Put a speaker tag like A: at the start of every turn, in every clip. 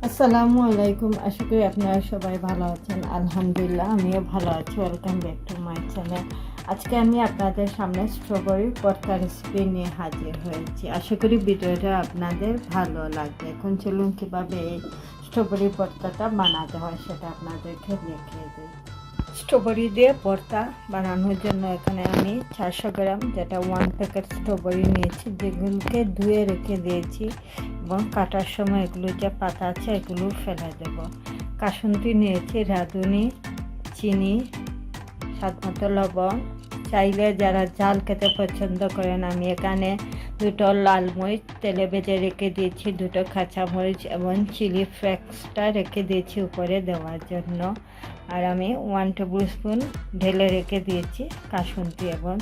A: আসসালামু আলাইকুম। আশা করি আপনারা সবাই ভালো আছেন। আলহামদুলিল্লাহ আমিও ভালো আছি। Welcome back to my channel. আজকে আমি আপনাদের সামনে স্ট্রবেরি ভর্তা রেসিপি নিয়ে হাজির হয়েছি। আশা করি ভিডিওটা আপনাদের ভালো লাগবে। এখন চলুন কীভাবে এই স্ট্রবেরি ভর্তাটা বানাতে হয় সেটা আপনাদেরকে দেখিয়ে দিই। স্ট্রবেরি দিয়ে ভর্তা বানানোর জন্য এখানে আমি 400 গ্রাম যেটা 1 প্যাকেট স্ট্রবেরি নিয়েছি, যেগুলোকে ধুয়ে রেখে দিয়েছি এবং কাটার সময় এগুলো যে পাতা আছে এগুলো ফেলে দেব। কাসুন্দি নিয়েছি, রাঁধুনি, চিনি, স্বাদ মতো লবণ। চাইলে যারা ঝাল খেতে পছন্দ করেন, আমি এখানে 2টো লাল মরিচ তেলে ভেজে রেখে দিয়েছি, 2টো কাঁচামরিচ এবং চিলি ফ্লেক্সটা রেখে দিয়েছি উপরে দেওয়ার জন্য। আর আমি 1 টেবিল স্পুন ঢেলে রেখে দিয়েছি কাসুন্দি এবং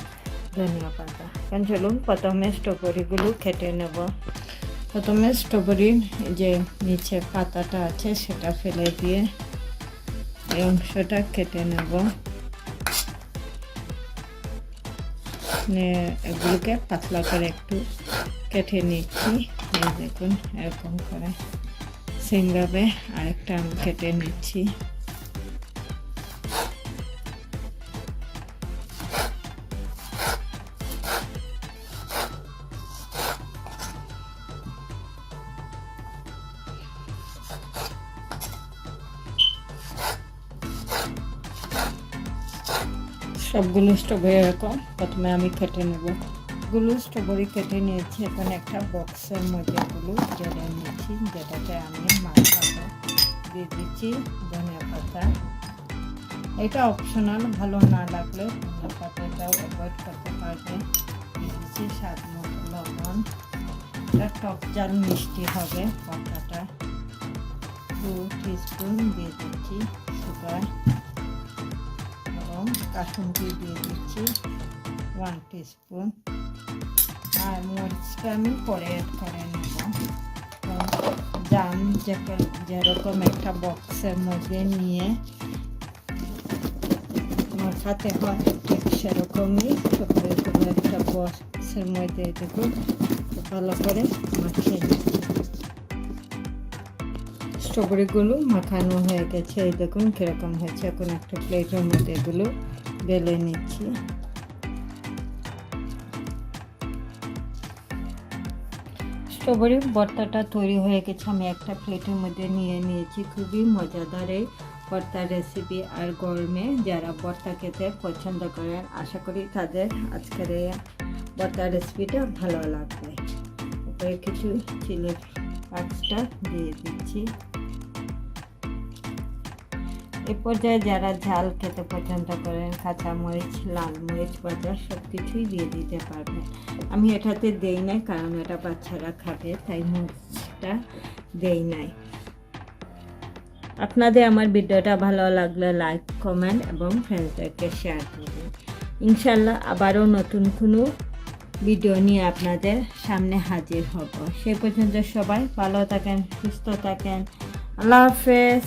A: ধনিয়া পাতা। এখন চলুন প্রথমে স্ট্রবেরিগুলো কেটে নেব। প্রথমে স্ট্রবেরির যে নিচে পাতাটা আছে সেটা ফেলে দিয়ে এই অংশটা কেটে নেব। এগুলোকে পাতলা করে একটু কেটে নিচ্ছি। এই দেখুন এরকম করে সেমভাবে আরেকটা আমি কেটে নিচ্ছি। সবগুলো স্ট্রবেরি এরকম প্রথমে আমি কেটে নেব। গুলো স্ট্রবেরি কেটে নিয়েছি। এখন একটা বক্সের মধ্যে এগুলো ঢেলে নিচ্ছি, যেটাতে আমি মাথাটা দিয়ে দিচ্ছি ধনিয়া পাতা। এটা অপশনাল, ভালো না লাগলে ধনিয়া পাতাটাও অ্যাভয়েড করতে পারবেন। দিয়ে দিচ্ছি স্বাদ মতো লবণ। এটা টক ঝাল মিষ্টি হবে পাতাটা। 2 টিস্পুন দিয়ে দিচ্ছি সুগার এবং কাসুন্দি দিয়ে দিচ্ছি 1 টিস্পুন। আর মরিচটা আমি পরে অ্যাড করে নেব। জাম যেরকম একটা বক্সের মধ্যে নিয়ে মাখাতে হয়, ঠিক সেরকমই সবগুলো একটা বক্সের মধ্যে দেখুন ভালো করে মাখিয়ে নিচ্ছি। স্ট্রবেরিগুলো মাখানো হয়ে গেছে, এই দেখুন কীরকম হয়েছে। এখন একটা প্লেটের মধ্যে এগুলো বেলে নিচ্ছি। স্ট্রবেরি ভর্তাটা তৈরি হয়ে গেছে, আমি একটা প্লেটের মধ্যে নিয়ে নিয়েছি। খুবই মজাদার এই ভর্তার রেসিপি, আর গরমে যারা ভর্তা খেতে পছন্দ করেন আশা করি তাদের আজকের এই ভর্তার রেসিপিটা ভালো লাগবে। উপরে কিছু চিলি ফ্লেক্সটা দিয়ে দিচ্ছি। এ পর্যায়ে যারা ঝাল খেতে পছন্দ করেন কাঁচামরিচ, লাল মরিচ ভাজা সব কিছুই দিয়ে দিতে পারবেন। আমি এটাতে দেই নাই কারণ এটা বাচ্চারা খাবে, তাই মরিচটা দেই নাই। আপনাদের আমার ভিডিওটা ভালো লাগলে লাইক, কমেন্ট এবং ফ্রেন্ডসদেরকে শেয়ার করবেন। ইনশাল্লাহ আবারও নতুন কোনো ভিডিও নিয়ে আপনাদের সামনে হাজির হব। সে পর্যন্ত সবাই ভালো থাকেন, সুস্থ থাকেন। আল্লাহ হাফেজ।